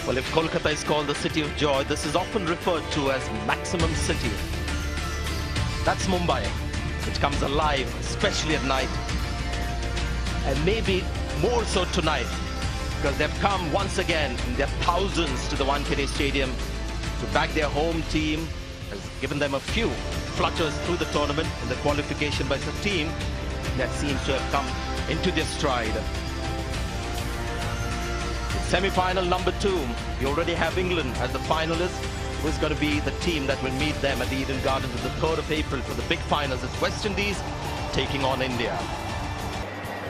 Well, if Kolkata is called the city of joy, this is often referred to as maximum city. That's Mumbai, which comes alive, especially at night. And maybe more so tonight, because they've come once again in their thousands to the Wankhede Stadium to back their home team. Has given them a few flutters through the tournament in the qualification, but it's a team that seems to have come into their stride. Semi-final number 2, we already have England as the finalist, who is going to be the team that will meet them at the Eden Gardens on the 3rd of April for the big finals. It's West Indies taking on India.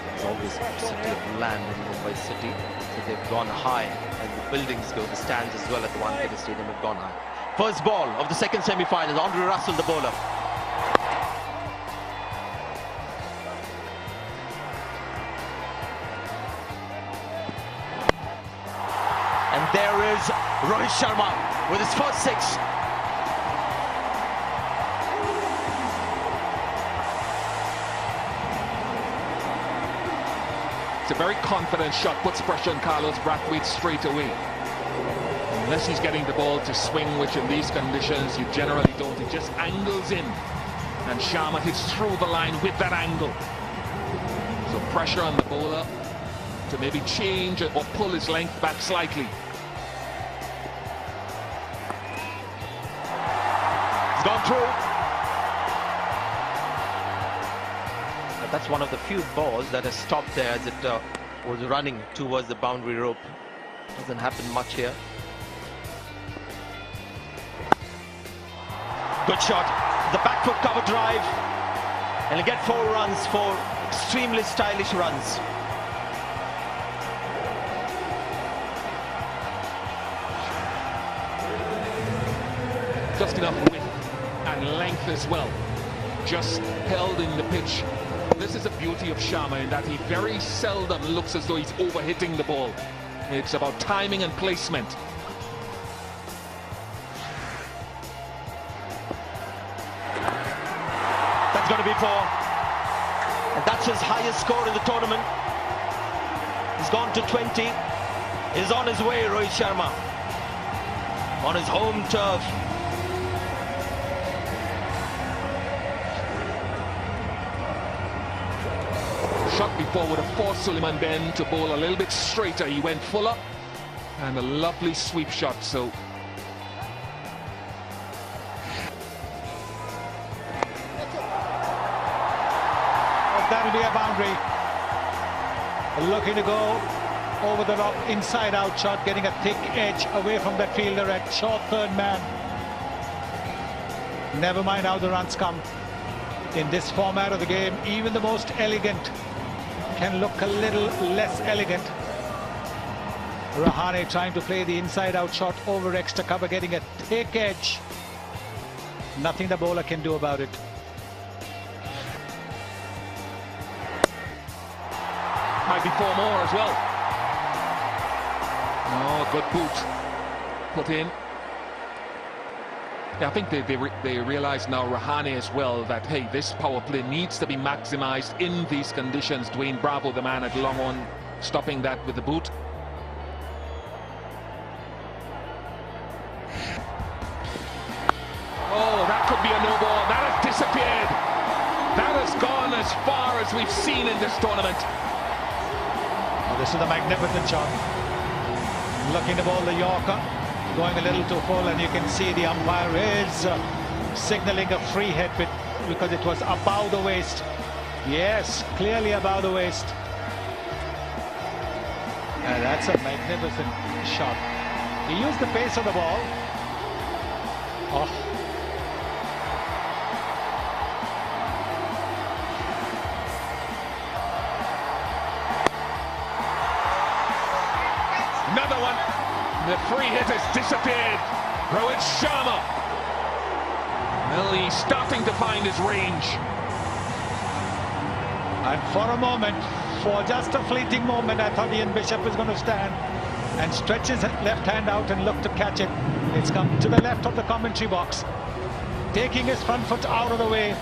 There's always city of land in Mumbai City, so they've gone high, and the buildings go, the stands as well at the Wankhede Stadium have gone high. First ball of the second semi-final, Andre Russell, the bowler. And there is Rohit Sharma with his first 6. It's a very confident shot, puts pressure on Carlos Brathwaite straight away. Unless he's getting the ball to swing, which in these conditions you generally don't. He just angles in, and Sharma hits through the line with that angle. So pressure on the bowler to maybe change or pull his length back slightly. It's gone through. But that's one of the few balls that has stopped there as it was running towards the boundary rope. Doesn't happen much here. Good shot. The back foot cover drive. And he'll get 4 runs, 4 extremely stylish runs. Just enough width and length as well. Just held in the pitch. This is the beauty of Sharma in that he very seldom looks as though he's overhitting the ball. It's about timing and placement. That's going to be 4. And that's his highest score in the tournament. He's gone to 20. He's on his way, Rohit Sharma. On his home turf. Shot before would have forced Suleiman Ben to bowl a little bit straighter. He went fuller, and a lovely sweep shot. So that'll be a boundary. Looking to go over the top, inside out shot, getting a thick edge away from that fielder at short third man. Never mind how the runs come. In this format of the game, even the most elegant can look a little less elegant. Rahane trying to play the inside out shot over extra cover, getting a thick edge. Nothing the bowler can do about it. might be 4 more as well. Oh, good boot put in. Yeah, I think they realize now, Rahane as well, that hey, this power play needs to be maximized in these conditions. Dwayne Bravo, the man at long on, stopping that with the boot. Oh, that could be a no ball. That has disappeared. That has gone as far as we've seen in this tournament. Oh, this is a magnificent shot. Looking to bowl the Yorker, going a little too full, and you can see the umpire is signaling a free hit because it was above the waist. Yes, clearly above the waist. And that's a magnificent shot. He used the pace of the ball. Oh. Another one. The free hit has disappeared. Rohit Sharma. Well, he's starting to find his range. And for a moment, for just a fleeting moment, I thought Ian Bishop was going to stand and stretch his left hand out and look to catch it. It's come to the left of the commentary box, taking his front foot out of the way.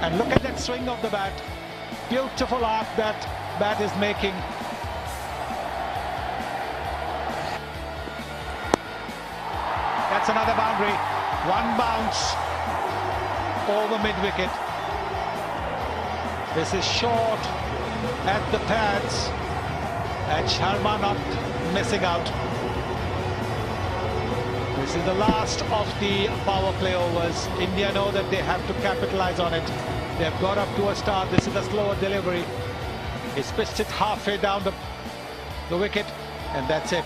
And look at that swing of the bat. Beautiful arc that bat is making. That's another boundary. One bounce over mid-wicket. This is short at the pads, and Sharma not missing out. This is the last of the power play overs. India know that they have to capitalize on it. They've got up to a start. This is a slower delivery. He's pitched it halfway down the wicket, and that's it.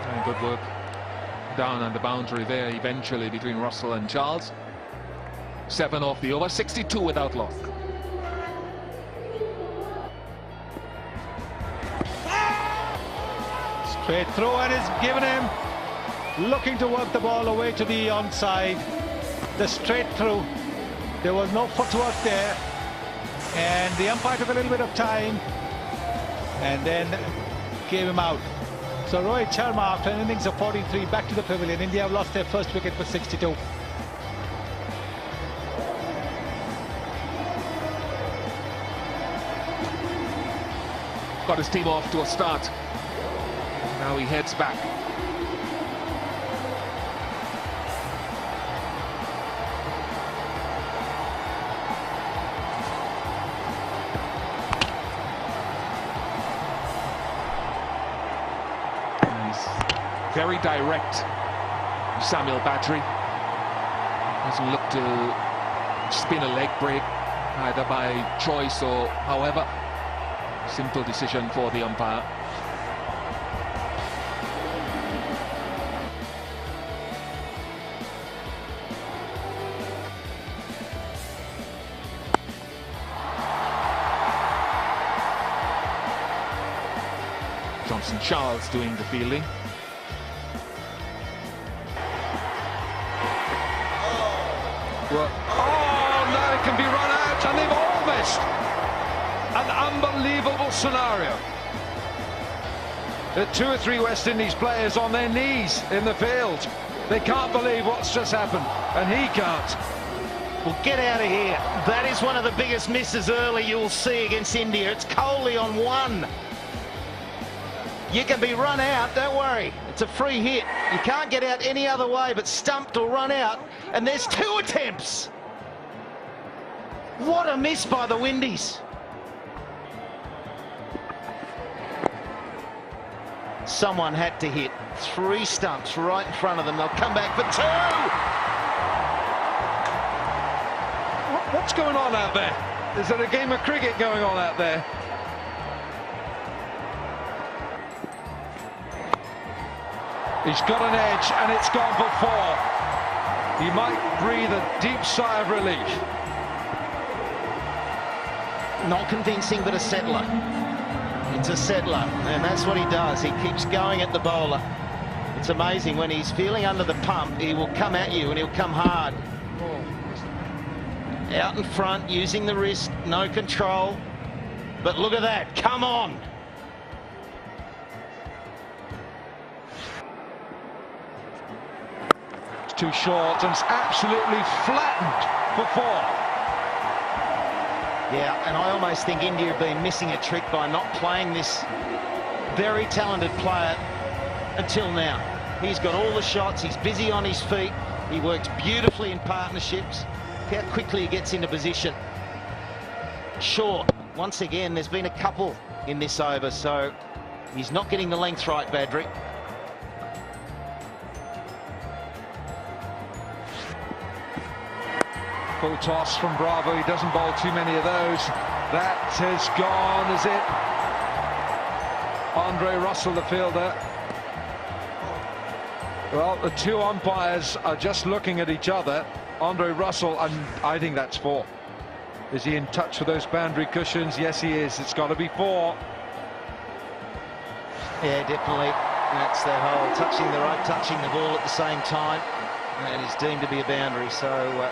And good work down on the boundary there eventually between Russell and Charles. 7 off the over, 62 without loss. Straight through, and is given him. Looking to work the ball away to the onside. The straight through. There was no footwork there, and the umpire took a little bit of time and then gave him out. So Rohit Sharma, after an innings of 43, back to the pavilion. India have lost their first wicket for 62. Got his team off to a start. Now he heads back. Very direct, Samuel Badri. Doesn't look to spin a leg break, either by choice or however. Simple decision for the umpire. Johnson Charles doing the fielding. Oh, now it can be run out, and they've all missed. An unbelievable scenario. There are 2 or 3 West Indies players on their knees in the field. They can't believe what's just happened, and he can't. Well, get out of here. That is one of the biggest misses early you'll see against India. It's Kohli on 1. You can be run out, don't worry. It's a free hit. You can't get out any other way but stumped or run out. And there's 2 attempts. What a miss by the Windies. Someone had to hit 3 stumps right in front of them. They'll come back for 2. What's going on out there? Is there a game of cricket going on out there? He's got an edge, and it's gone for 4. He might breathe a deep sigh of relief. Not convincing, but a settler. It's a settler, and that's what he does. He keeps going at the bowler. It's amazing. When he's feeling under the pump, he will come at you, and he'll come hard. Out in front, using the wrist, no control. But look at that, come on. It's too short, and it's absolutely flattened for 4. Yeah, and I almost think India have been missing a trick by not playing this very talented player until now. He's got all the shots, he's busy on his feet, he works beautifully in partnerships. Look how quickly he gets into position. Short, once again, there's been a couple in this over, so he's not getting the length right, Badri. Full toss from Bravo. He doesn't bowl too many of those. That has gone, is it? Andre Russell, the fielder. Well, the 2 umpires are just looking at each other. Andre Russell, and I think that's 4. Is he in touch with those boundary cushions? Yes, he is. It's got to be 4. Yeah, definitely. That's the whole touching the rope, touching the ball at the same time. And it's deemed to be a boundary, so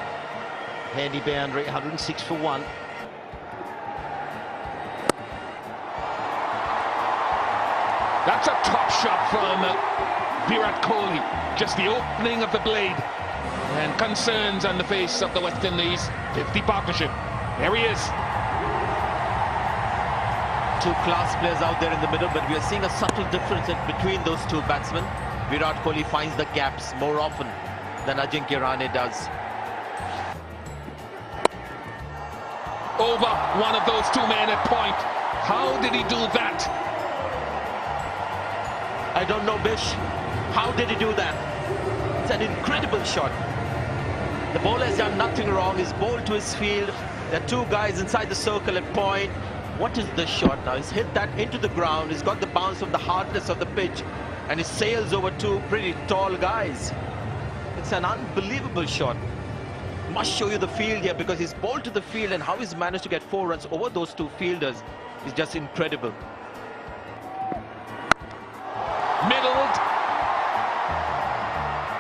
handy boundary, 106 for 1. That's a top shot from Virat Kohli. Just the opening of the blade. And concerns on the face of the West Indies 50 partnership. There he is. Two class players out there in the middle, but we are seeing a subtle difference between those two batsmen. Virat Kohli finds the gaps more often than Ajinkya Rahane does. Over one of those two men at point. How did he do that? I don't know, Bish. How did he do that? It's an incredible shot. The bowler has done nothing wrong. He's bowled to his field. There are two guys inside the circle at point. What is the shot now? He's hit that into the ground. He's got the bounce of the hardness of the pitch, and he sails over two pretty tall guys. It's an unbelievable shot. Must show you the field here, because he's bowled to the field, and how he's managed to get 4 runs over those two fielders is just incredible. Middled,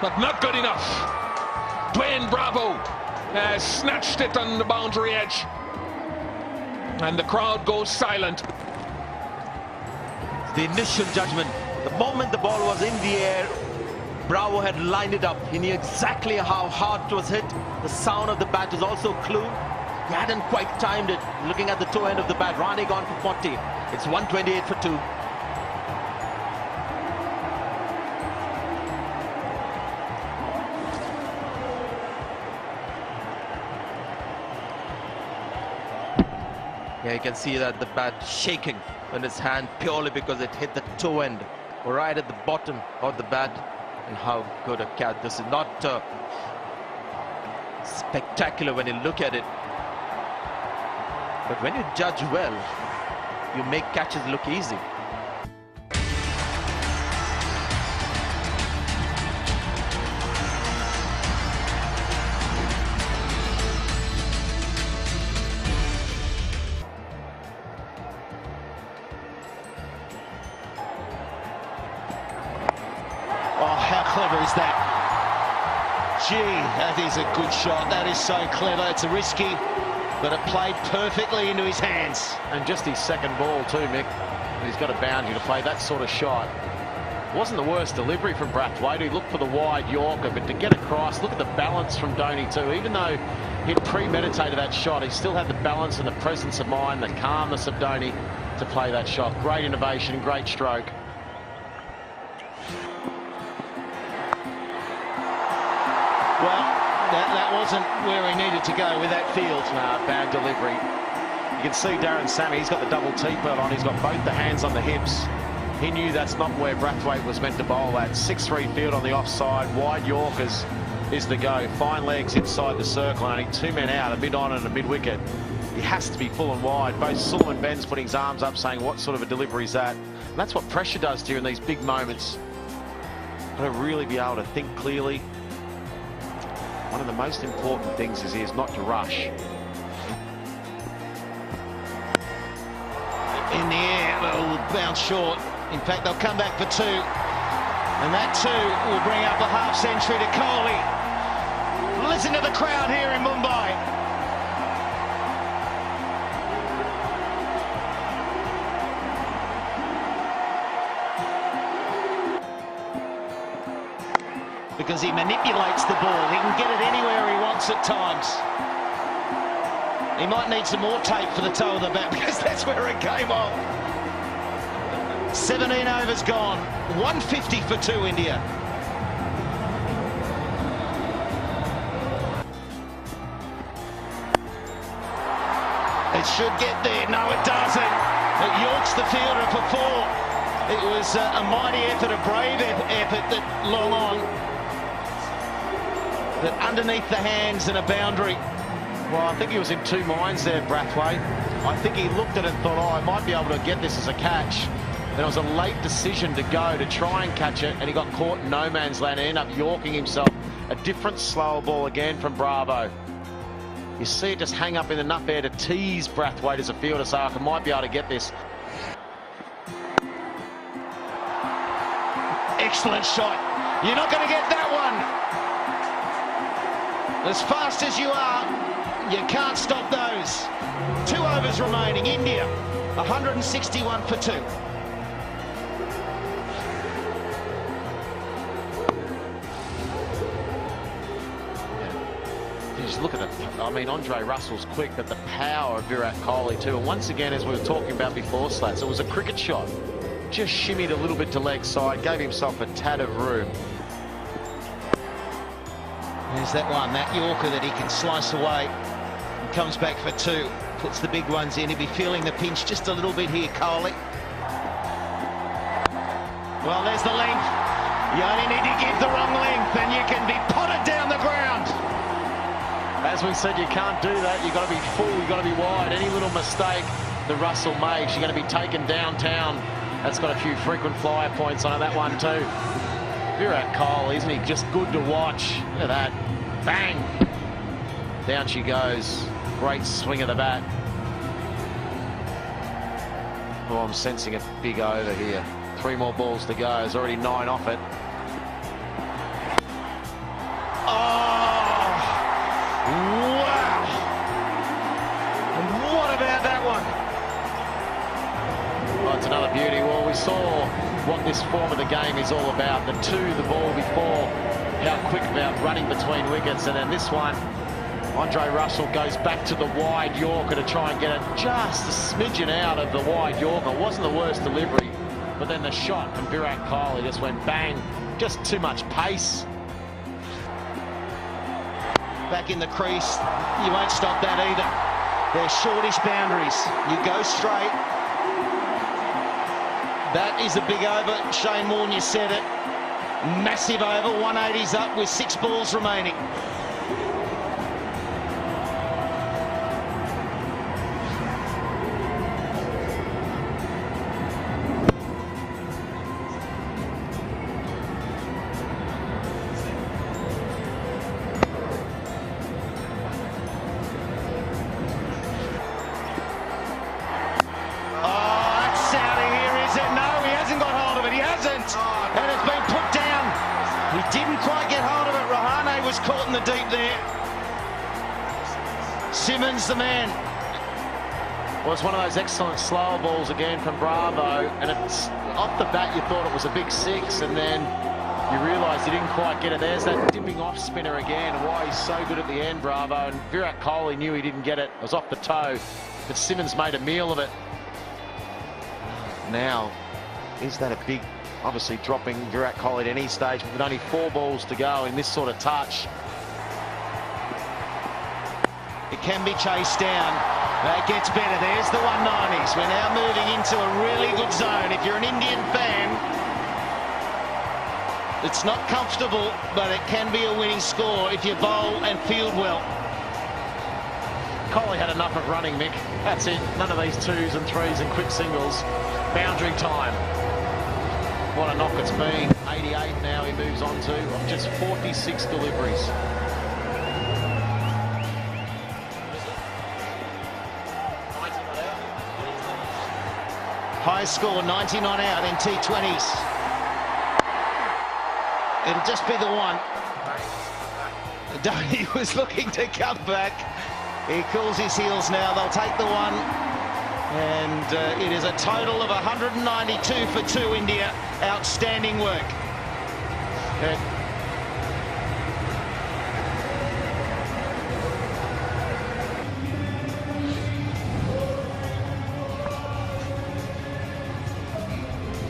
but not good enough. Dwayne Bravo has snatched it on the boundary edge, and the crowd goes silent. The initial judgment, the moment the ball was in the air, Bravo had lined it up. He knew exactly how hard it was hit. The sound of the bat was also a clue. He hadn't quite timed it. Looking at the toe end of the bat, Rahane gone for 40. It's 128 for 2. Yeah, you can see that the bat shaking in his hand purely because it hit the toe end right at the bottom of the bat. And how good a catch. This is not spectacular when you look at it, but when you judge well, you make catches look easy. Clever is that? Gee, that is a good shot. That is so clever. It's a risky, but it played perfectly into his hands. And just his second ball too, Mick. He's got a boundary to play that sort of shot. Wasn't the worst delivery from Brathwaite. He looked for the wide Yorker, but to get across, look at the balance from Dhoni too. Even though he'd premeditated that shot, he still had the balance and the presence of mind, the calmness of Dhoni to play that shot. Great innovation, great stroke. Well, that wasn't where he needed to go with that field. Nah, bad delivery. You can see Darren Sammy, he's got the double T-belt on. He's got both the hands on the hips. He knew that's not where Brathwaite was meant to bowl at. 6-3 field on the offside. Wide Yorkers is the go. Fine legs inside the circle. Only 2 men out, a mid-on and a mid-wicket. He has to be full and wide. Both Suleiman Ben's putting his arms up saying, what sort of a delivery is that? And that's what pressure does to you in these big moments. Got to really be able to think clearly. One of the most important things is not to rush. In the air, but it will bounce short. In fact, they'll come back for 2. And that 2 will bring up a half century to Kohli. Listen to the crowd here in Mumbai. Because he manipulates the ball. He can get it anywhere he wants at times. He might need some more tape for the toe of the bat, because that's where it came off. 17 overs gone. 150 for 2, India. It should get there. No, it doesn't. It yorks the fielder for 4. It was a mighty effort, a brave effort that long on. That underneath the hands and a boundary. Well, I think he was in 2 minds there, Brathwaite. I think he looked at it and thought, oh, I might be able to get this as a catch. Then it was a late decision to go to try and catch it, and he got caught in no man's land and ended up yorking himself. A different slower ball again from Bravo. You see it just hang up in enough air to tease Brathwaite as a fielder, so I might be able to get this. Excellent shot. You're not going to get that one. As fast as you are, you can't stop those. 2 overs remaining. India, 161 for 2. Just look at it. I mean, Andre Russell's quick, but the power of Virat Kohli too. And once again, as we were talking about before, Slats, it was a cricket shot. Just shimmied a little bit to leg side, gave himself a tad of room. There's that one, that Yorker that he can slice away. And comes back for two. Puts the big ones in. He'll be feeling the pinch just a little bit here, Kohli. Well, there's the length. You only need to give the wrong length and you can be potted down the ground. As we said, you can't do that. You've got to be full, you've got to be wide. Any little mistake that Russell makes, you're going to be taken downtown. That's got a few frequent flyer points on it, that one too. Virat Kohli, isn't he just good to watch? Look at that. Bang! Down she goes. Great swing of the bat. Oh, I'm sensing a big over here. 3 more balls to go. There's already 9 off it. Oh! Wow! And what about that one? Oh, it's another beauty. Well, we saw what this form of the game is all about. The ball before, how quick about running between wickets, and then this one, Andre Russell goes back to the wide Yorker to try and get it just a smidgen out of the wide Yorker. It wasn't the worst delivery, but then the shot from Virat Kohli just went bang. Just too much pace. Back in the crease, you won't stop that either. They're shortish boundaries. You go straight. That is a big over. Shane Warne, you said it. Massive over, 180's up with 6 balls remaining. And it's been put down. He didn't quite get hold of it. Rahane was caught in the deep there. Simmons the man. Well, it's one of those excellent slower balls again from Bravo, and it's off the bat you thought it was a big 6, and then you realised he didn't quite get it. There's that dipping off spinner again, and why he's so good at the end, Bravo. And Virat Kohli knew he didn't get it. It was off the toe, but Simmons made a meal of it. Now, is that a big... Obviously dropping Virat Kohli at any stage, but with only 4 balls to go in this sort of touch. It can be chased down. That gets better. There's the 190s. We're now moving into a really good zone. If you're an Indian fan, it's not comfortable, but it can be a winning score if you bowl and field well. Kohli had enough of running, Mick. That's it. None of these 2s and 3s and quick singles. Boundary time. What a knock it's been. 88 now he moves on to, of just 46 deliveries. Highest score, 90 not out in T20s. It'll just be the one. He was looking to come back. He cools his heels now. They'll take the one. And it is a total of 192 for 2 India. Outstanding work.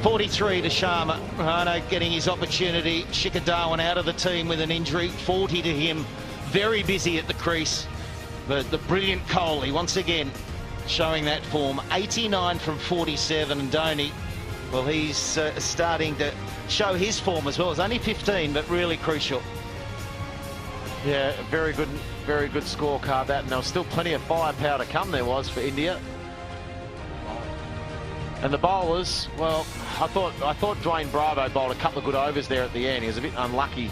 .43 to Sharma. Rahane getting his opportunity. Shikhar Dhawan out of the team with an injury. 40 to him. Very busy at the crease. But the brilliant Kohli once again showing that form. 89 from 47, and Dhoni, well, he's starting to show his form as well. It's only 15, but really crucial. Yeah, very good scorecard that, and there was still plenty of firepower to come. There was for India. And the bowlers, well, I thought Dwayne Bravo bowled a couple of good overs there at the end. He was a bit unlucky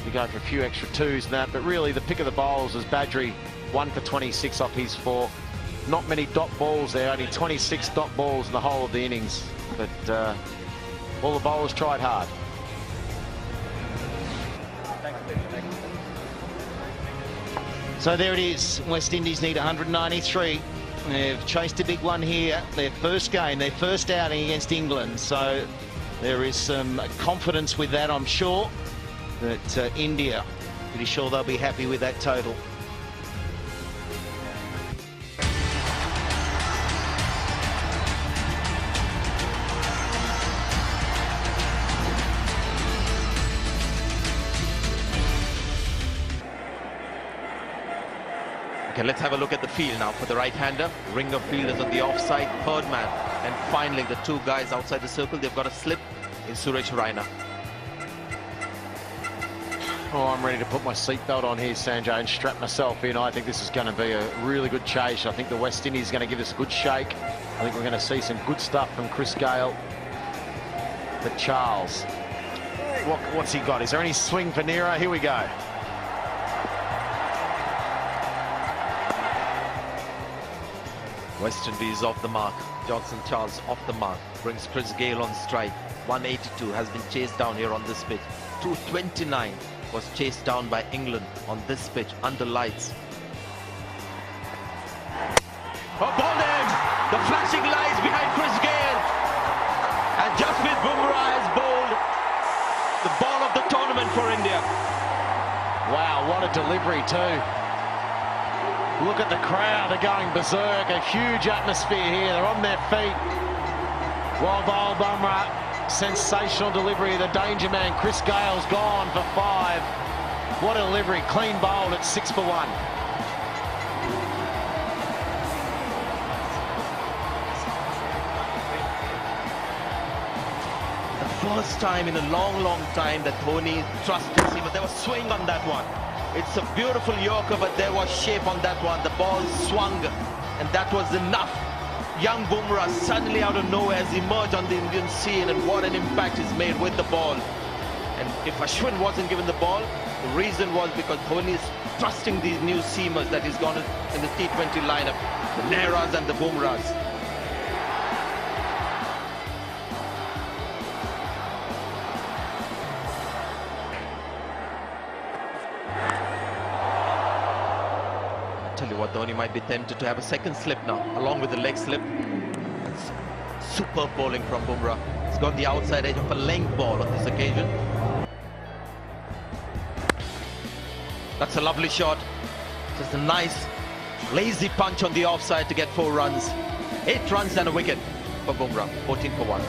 to go for a few extra 2s and that, but really the pick of the bowlers was Badri, 1 for 26 off his 4. Not many dot balls there, only 26 dot balls in the whole of the innings. But all the bowlers tried hard. So there it is. West Indies need 193. They've chased a big one here. Their first game, their first outing against England. So there is some confidence with that, I'm sure. That India, pretty sure they'll be happy with that total. Okay, let's have a look at the field now for the right-hander. Ring of fielders on the offside, third man. And finally, the two guys outside the circle, they've got a slip in Suresh Raina. Oh, I'm ready to put my seatbelt on here, Sanjay, and strap myself in. I think this is going to be a really good chase. I think the West Indies is going to give us a good shake. I think we're going to see some good stuff from Chris Gale. But Charles, what's he got? Is there any swing for Nero? Here we go. West Indies off the mark. Johnson Charles off the mark. Brings Chris Gale on strike. 182 has been chased down here on this pitch. 229 was chased down by England on this pitch under lights. Oh, ball in! The flashing lights behind Chris Gale. And Jasprit Bumrah has bowled the ball of the tournament for India. Wow, what a delivery too. Look at the crowd, they're going berserk. A huge atmosphere here, they're on their feet. Well bowled Bumrah, sensational delivery. The danger man, Chris Gale's gone for 5. What a delivery, clean bowled at 6 for 1. First time in a long time that Dhoni trusted him, but there was swing on that one. It's a beautiful Yorker, but there was shape on that one. The ball swung, and that was enough. Young Bumrah suddenly out of nowhere has emerged on the Indian scene, and what an impact he's made with the ball. And if Ashwin wasn't given the ball, the reason was because Dhoni is trusting these new seamers that he's gone in the T20 lineup, the Nehras and the Bumrahs. Tell you what, Dhoni might be tempted to have a second slip now, along with the leg slip. Superb bowling from Bumrah. He's got the outside edge of a length ball on this occasion. That's a lovely shot. Just a nice, lazy punch on the offside to get 4 runs. 8 runs and a wicket for Bumrah, 14 for 1.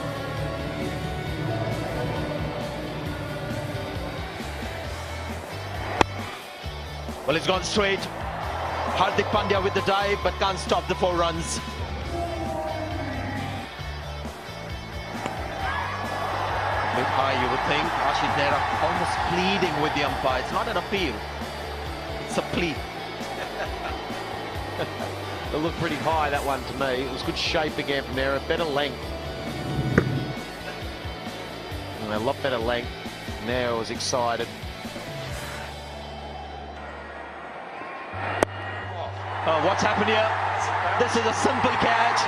Well, it's gone straight. Hardik Pandya with the dive, but can't stop the 4 runs. Bit high, you would think. Ashish Nehra almost pleading with the umpire. It's not an appeal, it's a plea. It looked pretty high, that one, to me. It was good shape again from Nehra, better length. And a lot better length. Nehra was excited. Oh, what's happened here? This is a simple catch.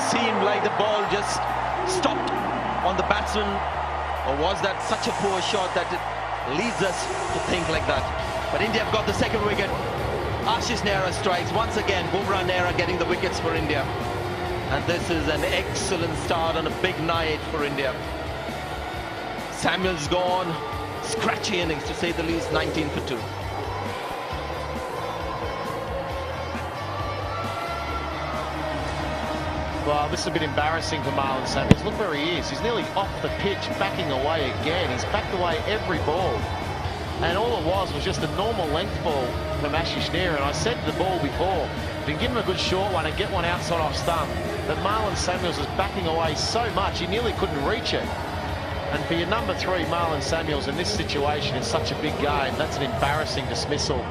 Seemed like the ball just stopped on the batsman. Or was that such a poor shot that it leads us to think like that? But India have got the second wicket. Ashish Nehra strikes once again. Bumrah, Nehra getting the wickets for India. And this is an excellent start on a big night for India. Samuel's gone. Scratchy innings to say the least, 19 for 2. Well, this is a bit embarrassing for Marlon Samuels. Look where he is. He's nearly off the pitch, backing away again. He's backed away every ball. And all it was just a normal length ball from Ashish Nehra. And I said to the ball before, if you can give him a good short one and get one outside off stump, that Marlon Samuels is backing away so much, he nearly couldn't reach it. And for your number 3, Marlon Samuels, in this situation, in such a big game, that's an embarrassing dismissal.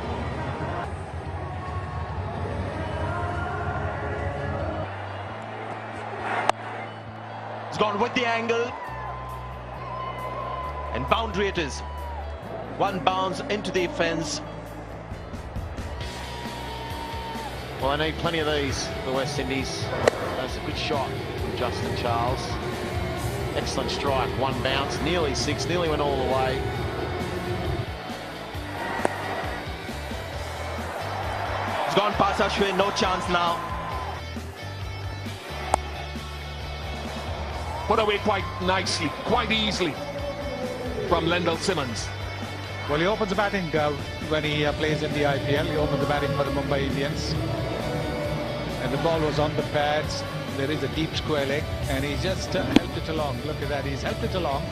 Gone with the angle, and boundary it is. 1 bounce into the fence. Well, they need plenty of these, the West Indies. That's a good shot from Justin Charles. Excellent strike, 1 bounce, nearly 6, nearly went all the way. It's gone past Ashwin, no chance now. Put away quite nicely, quite easily from Lendl Simmons. Well, he opens the batting when he plays in the IPL. He opens the batting for the Mumbai Indians. And the ball was on the pads. There is a deep square leg, and he just helped it along. Look at that, he's helped it along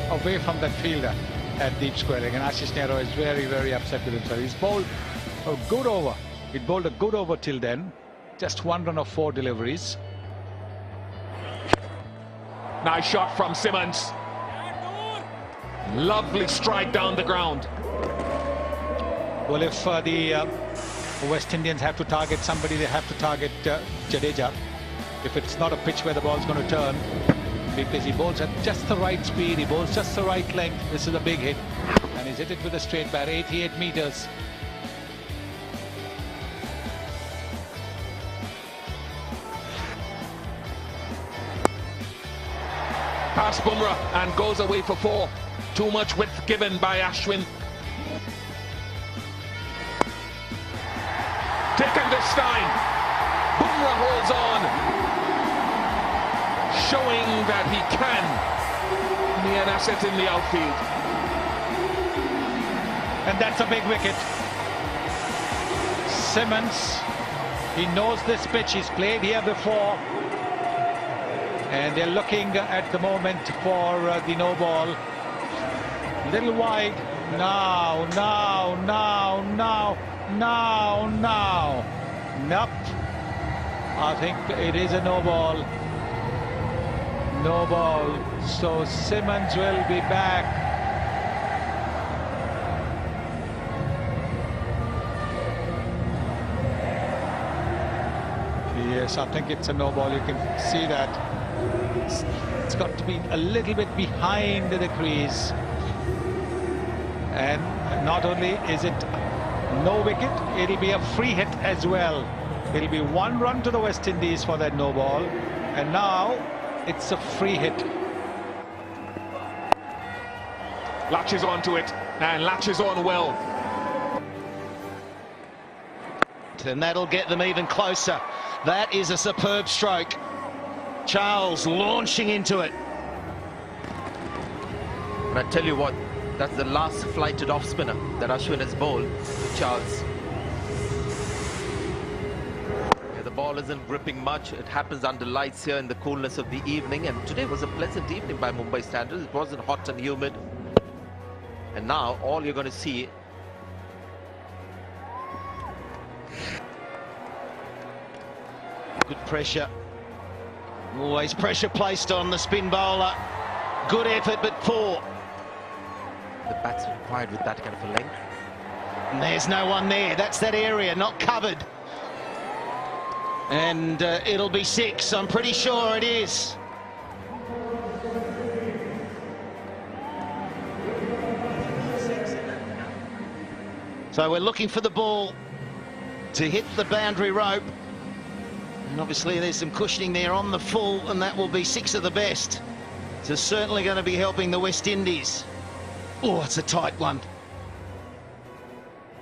away from that fielder at deep square leg. And Ashish Nehra is very upset with himself. He's bowled A good over. It bowled a good over till then. Just 1 run of 4 deliveries. Nice shot from Simmons. Lovely strike down the ground. Well, if the West Indians have to target somebody, they have to target Jadeja. If it's not a pitch where the ball's going to turn, because he bowls at just the right speed, he bowls just the right length. This is a big hit. And he's hit it with a straight bat, 88 meters. Past Bumrah and goes away for 4. Too much width given by Ashwin. Taken this time. Bumrah holds on, showing that he can be an asset in the outfield. And that's a big wicket. Simmons, he knows this pitch, he's played here before. And they're looking at the moment for the no ball. Little wide. Now. Nope. I think it is a no ball. No ball. So Simmons will be back. Yes, I think it's a no ball. You can see that. It's got to be a little bit behind the crease. And not only is it no wicket, it'll be a free hit as well. It'll be 1 run to the West Indies for that no ball. And now it's a free hit. Latches onto it and latches on well. And that'll get them even closer. That is a superb stroke. Charles launching into it. And I tell you what, that's the last flighted off spinner that Ashwin has bowled to Charles. Yeah, the ball isn't gripping much. It happens under lights here in the coolness of the evening. And today was a pleasant evening by Mumbai standards. It wasn't hot and humid. And now all you're going to see good pressure. Always pressure placed on the spin bowler. Good effort, but 4. the bats required with that kind of a length. And there's no one there. That's that area, not covered. And it'll be 6. I'm pretty sure it is. So we're looking for the ball to hit the boundary rope. And obviously there's some cushioning there on the full, and that will be 6 of the best. So certainly going to be helping the West Indies. Oh, it's a tight one.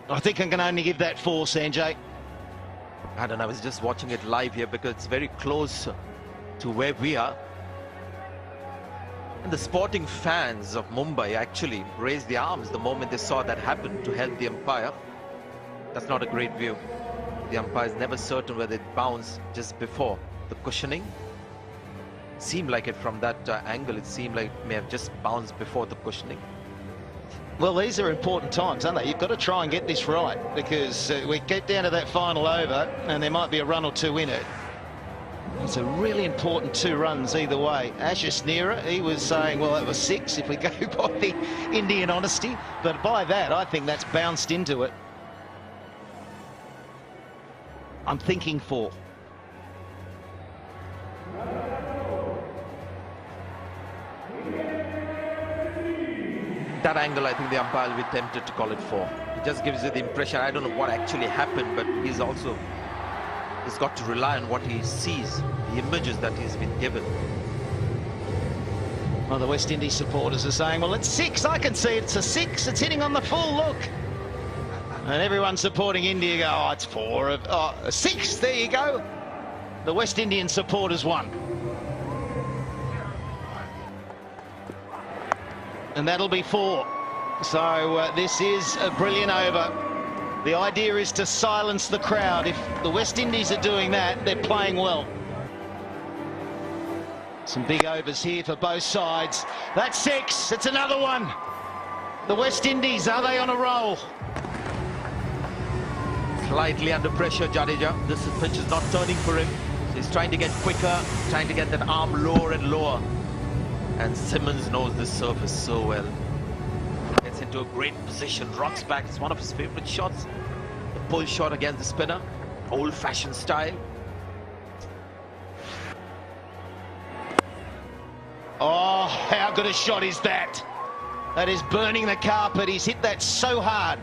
I think I'm going to only give that 4, Sanjay. I don't know, I was just watching it live here because it's very close to where we are. And the sporting fans of Mumbai actually raised their arms the moment they saw that happen to help the umpire. That's not a great view. The umpire is never certain whether it bounced just before the cushioning. Seemed like it from that angle, it seemed like it may have just bounced before the cushioning. Well, these are important times, aren't they? You've got to try and get this right, because we get down to that final over and there might be a run or 2 in it. It's a really important 2 runs either way. Ashish Nehra, he was saying, well, that was 6 if we go by the Indian honesty. But by that, I think that's bounced into it. I'm thinking 4. That angle, I think the umpire will be tempted to call it 4. It just gives you the impression, I don't know what actually happened, but he's got to rely on what he sees, the images that he's been given. Well, the West Indies supporters are saying, well, it's 6. I can see it's a 6. It's hitting on the full, look. And everyone supporting India go, oh, it's 4. Oh, 6, there you go. The West Indian supporters won. And that'll be 4. So this is a brilliant over. The idea is to silence the crowd. If the West Indies are doing that, they're playing well. Some big overs here for both sides. That's 6. It's another one. The West Indies, are they on a roll? Slightly under pressure, Jadeja. This pitch is not turning for him. So he's trying to get quicker, trying to get that arm lower and lower. And Simmons knows this surface so well. Gets into a great position, rocks back. It's one of his favorite shots. The pull shot against the spinner. Old-fashioned style. Oh, how good a shot is that? That is burning the carpet. He's hit that so hard.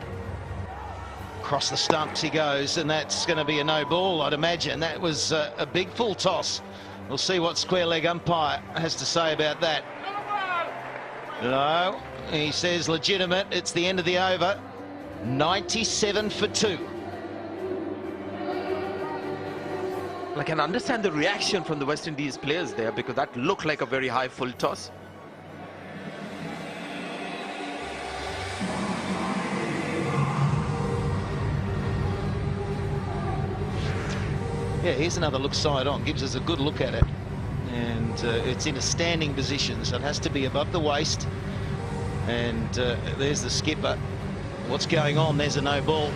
Across the stumps he goes, and that's going to be a no ball, I'd imagine. That was a big full toss. We'll see what square leg umpire has to say about that. No, he says legitimate. It's the end of the over. 97 for 2. I can understand the reaction from the West Indies players there, because that looked like a very high full toss. Yeah, here's another look side on. Gives us a good look at it. And it's in a standing position, so it has to be above the waist. And there's the skipper. What's going on? There's a no ball.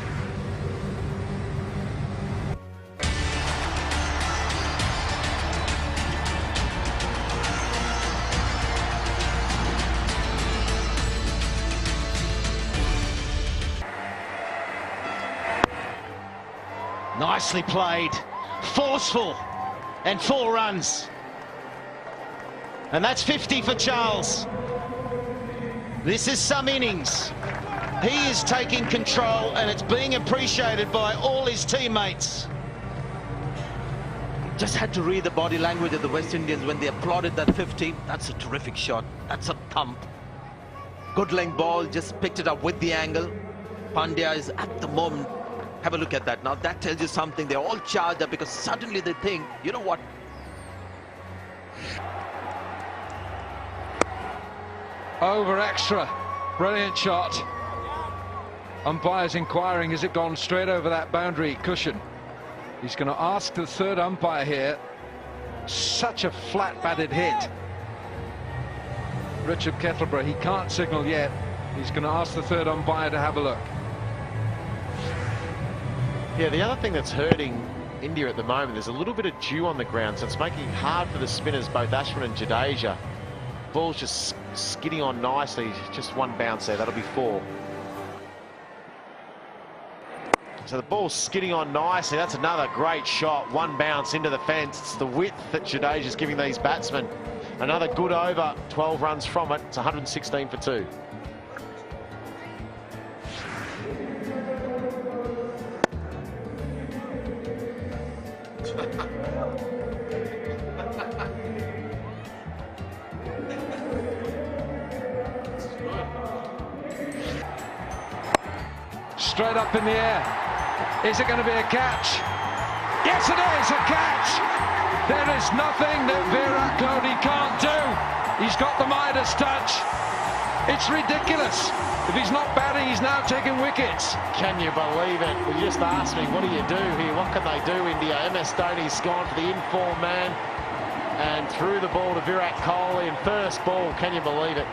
Nicely played, forceful, and 4 runs. And that's 50 for Charles. This is some innings. He is taking control, and it's being appreciated by all his teammates. Just had to read the body language of the West Indians when they applauded that 50. That's a terrific shot. That's a thump. Good length ball, just picked it up with the angle. Pandya is at the moment. Have a look at that. Now that tells you something. They're all charged up because suddenly they think, you know what? Over extra. Brilliant shot. Umpire's inquiring, has it gone straight over that boundary cushion? He's going to ask the third umpire here. Such a flat-batted hit. Richard Kettleborough, he can't signal yet. He's going to ask the third umpire to have a look. Yeah, the other thing that's hurting India at the moment, there's a little bit of dew on the ground, so it's making it hard for the spinners, both Ashwin and Jadeja. Ball's just skidding on nicely, just 1 bounce there, that'll be 4. So the ball's skidding on nicely, that's another great shot, 1 bounce into the fence. It's the width that Jadeja's giving these batsmen. Another good over, 12 runs from it, it's 116 for 2. Straight up in the air. Is it going to be a catch? Yes, it is a catch. There is nothing that Virat Kohli can't do. He's got the Midas touch. It's ridiculous. If he's not batting, he's now taking wickets. Can you believe it? We just asked me, what do you do here? What can they do, India? MS Dhoni's gone for the inform man and threw the ball to Virat Kohli in first ball. Can you believe it?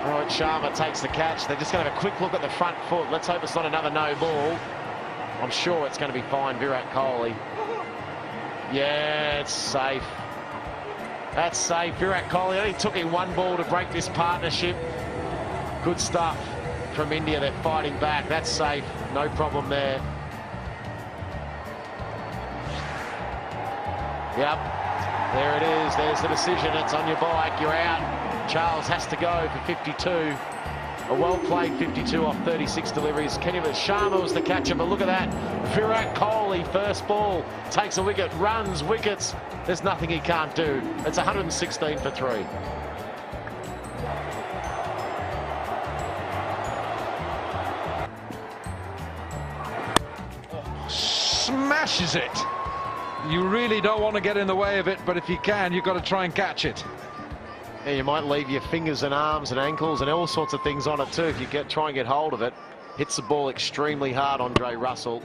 Rohit Sharma takes the catch. They're just going to have a quick look at the front foot. Let's hope it's not another no ball. I'm sure it's going to be fine, Virat Kohli. Yeah, it's safe. That's safe. Virat Kohli only took in 1 ball to break this partnership. Good stuff from India. They're fighting back. That's safe. No problem there. Yep. There it is. There's the decision. It's on your bike. You're out. Charles has to go for 52. A well-played 52 off 36 deliveries. Sharma was the catcher, but look at that. Virat Kohli, first ball, takes a wicket, runs, wickets. There's nothing he can't do. It's 116 for 3. Smashes it. You really don't want to get in the way of it, but if you can, you've got to try and catch it. Yeah, you might leave your fingers and arms and ankles and all sorts of things on it too if you try and get hold of it. Hits the ball extremely hard, Andre Russell.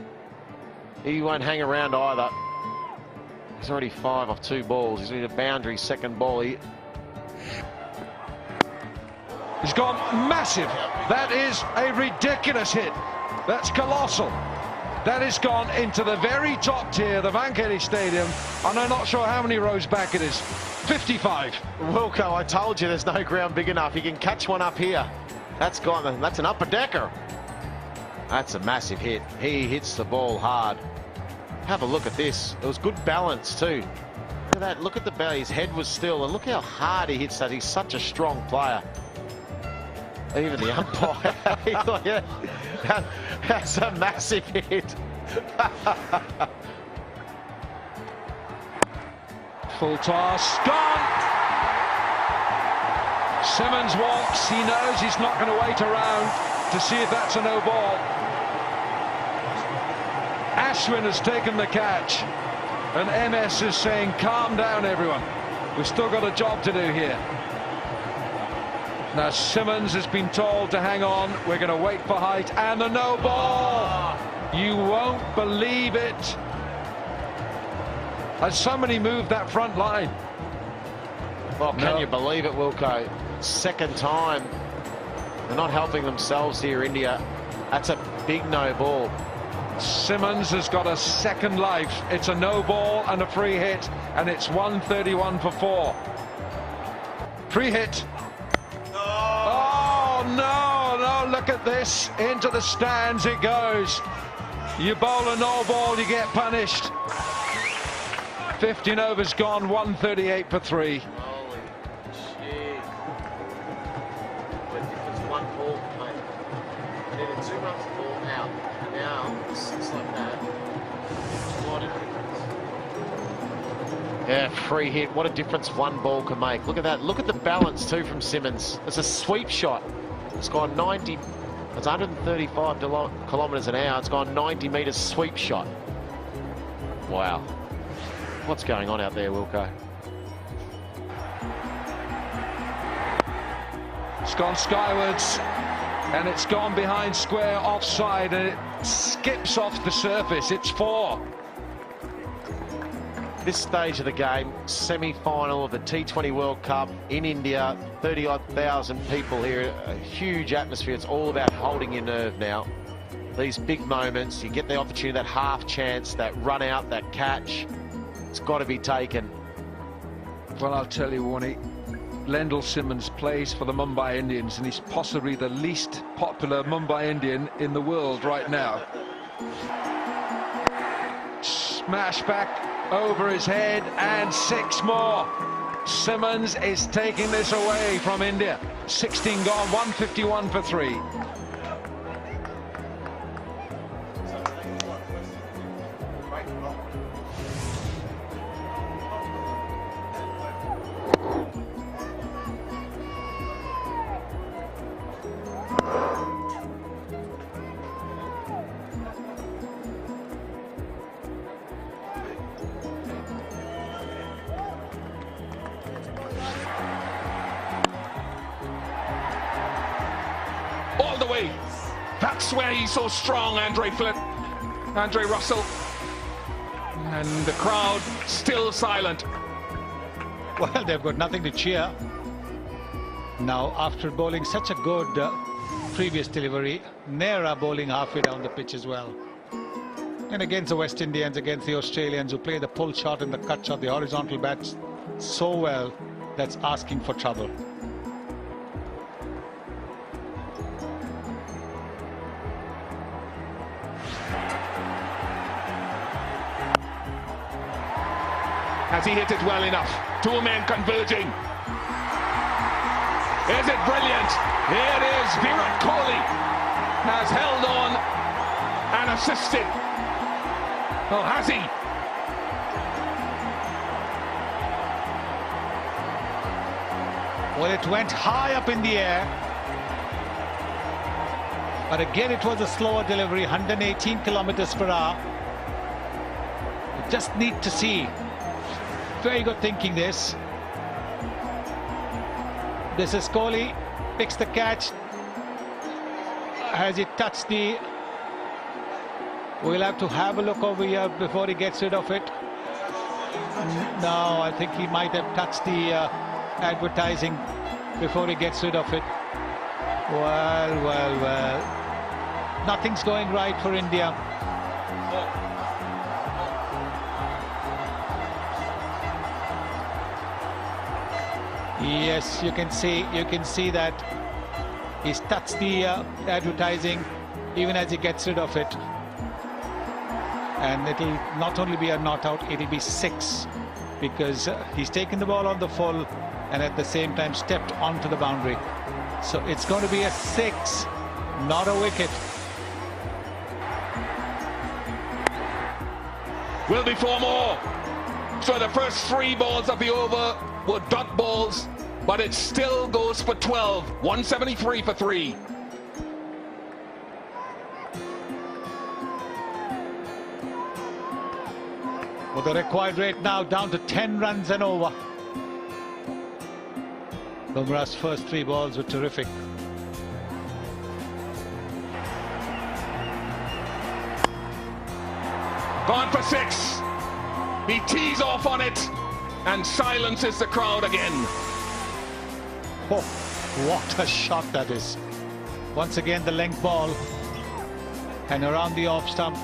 He won't hang around either. He's already 5 off 2 balls. He's need a boundary second ball. He's gone massive. That is a ridiculous hit. That's colossal. That has gone into the very top tier, the Wankhede Stadium, and I'm not sure how many rows back it is. 55. Wilco, I told you there's no ground big enough. You can catch one up here. That's gone. That's an upper decker. That's a massive hit. He hits the ball hard. Have a look at this. It was good balance too. Look at that. Look at the belly. His head was still, and look how hard he hits that. He's such a strong player. Even the umpire, he thought, yeah, that's a massive hit. Full toss, gone! Simmons walks, he knows he's not going to wait around to see if that's a no ball. Ashwin has taken the catch, and MS is saying, calm down everyone, we've still got a job to do here. Now Simmons has been told to hang on, we're going to wait for height, and the no ball! You won't believe it. Has somebody moved that front line? Well, can you believe it, Wilco? Second time. They're not helping themselves here, India. That's a big no ball. Simmons has got a second life. It's a no ball and a free hit, and it's 131 for 4. Free hit. Oh, no, look at this. Into the stands it goes. You bowl a no ball, you get punished. 15 overs gone, 138 for 3. Holy shit. What difference one ball made. I needed 2 runs of ball out, and now 6 like that. What a difference. Yeah, free hit. What a difference one ball can make. Look at that. Look at the balance too from Simmons. It's a sweep shot. It's gone 90. It's 135 kilometres an hour. It's gone 90 metres sweep shot. Wow. What's going on out there, Wilco? It's gone skywards, and it's gone behind square offside, and it skips off the surface. It's 4. This stage of the game, semi-final of the T20 World Cup in India, 30-odd thousand people here, a huge atmosphere. It's all about holding your nerve now. These big moments, you get the opportunity, that half chance, that run out, that catch. It's got to be taken. Well, I'll tell you, Warnie, Lendl Simmons plays for the Mumbai Indians, and he's possibly the least popular Mumbai Indian in the world right now. Smash back over his head, and 6 more. Simmons is taking this away from India. 16 gone, 151 for 3. All the way. That's where he's so strong, Andre Russell. And the crowd still silent. Well, they've got nothing to cheer. Now, after bowling such a good previous delivery, Nehra bowling halfway down the pitch as well. And against the West Indians, against the Australians who play the pull shot and the cut shot, the horizontal bats so well, that's asking for trouble. Has he hit it well enough? 2 men converging. Is it brilliant? Here it is. Virat Kohli has held on and assisted. Oh, has he? Well, it went high up in the air. But again, it was a slower delivery, 118 kilometers per hour. You just need to see. Very good thinking this. This is Kohli, picks the catch. Has he touched the... We'll have to have a look over here before he gets rid of it. No, I think he might have touched the advertising before he gets rid of it. Well. Nothing's going right for India. Yes, you can see that he starts the advertising even as he gets rid of it. And it'll not only be a not out, it'll be 6, because he's taken the ball on the full and at the same time stepped onto the boundary. So it's going to be a 6, not a wicket. Will be 4 more. So the first 3 balls of the over were dot balls, but it still goes for 12. 173 for 3. Well, the required rate now down to 10 runs and over. Bumrah's first 3 balls were terrific. Gone for 6. He tees off on it and silences the crowd again. Oh, what a shot that is. Once again, the length ball. And around the off stump,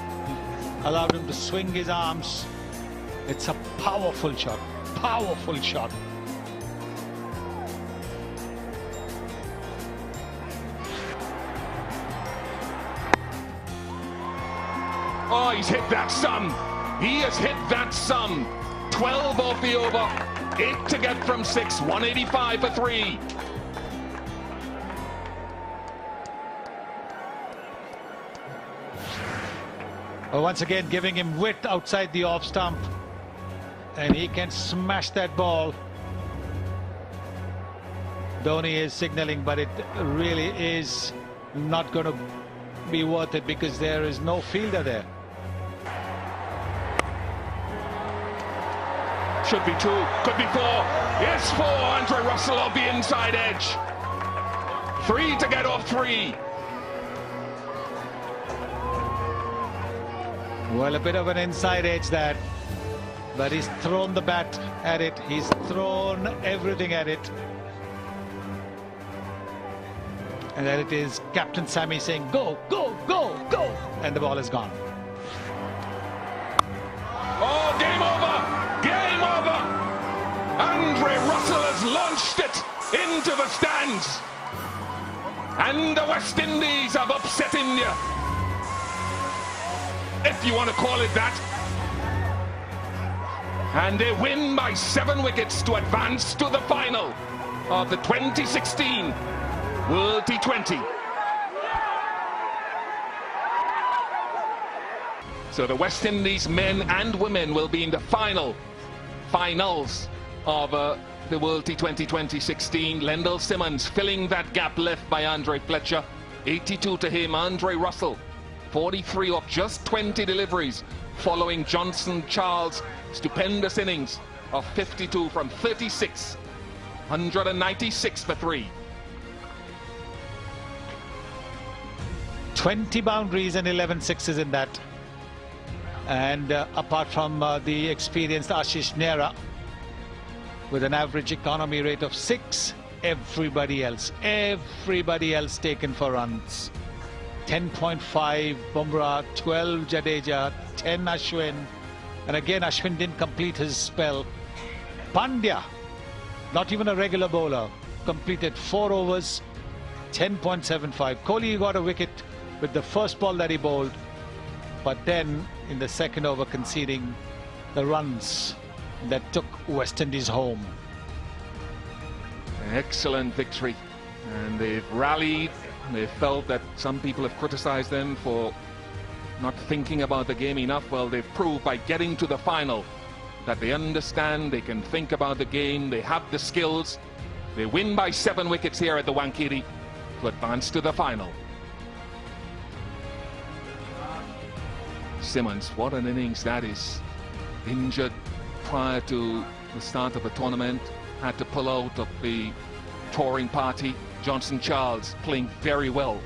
allowed him to swing his arms. It's a powerful shot. Powerful shot. Oh, he's hit that sum. He has hit that sum. 12 off the over. 8 to get from 6. 185 for 3. Well, once again, giving him width outside the off stump. And he can smash that ball. Dhoni is signaling, but it really is not going to be worth it because there is no fielder there. Should be 2, could be 4. Yes, 4. Andre Russell off the inside edge. 3 to get off 3. Well, a bit of an inside edge that, but he's thrown the bat at it. He's thrown everything at it. And then it is Captain Sammy saying, go, go, go, go. And the ball is gone. Oh, game over. Game over. Andre Russell has launched it into the stands. And the West Indies have upset India, if you want to call it that. And they win by 7 wickets to advance to the final of the 2016 World T20. So the West Indies men and women will be in the finals of the World T20 2016. Lendl Simmons filling that gap left by Andre Fletcher. 82 to him. Andre Russell 43 off just 20 deliveries following Johnson Charles' stupendous innings of 52 from 36. 196 for 3. 20 boundaries and 11 sixes in that. And apart from the experienced Ashish Nehra with an average economy rate of 6, everybody else taken for runs. 10.5 Bumrah, 12 Jadeja, 10 Ashwin, and again Ashwin didn't complete his spell. Pandya, not even a regular bowler, completed 4 overs, 10.75. Kohli got a wicket with the first ball that he bowled, but then in the second over conceding the runs that took West Indies home. Excellent victory, and they've rallied. They felt that some people have criticized them for not thinking about the game enough. Well, they've proved by getting to the final that they understand, they can think about the game, they have the skills. They win by 7 wickets here at the Wankhede to advance to the final. Simmons, what an innings that is. Injured prior to the start of the tournament, had to pull out of the touring party. Johnson Charles playing very well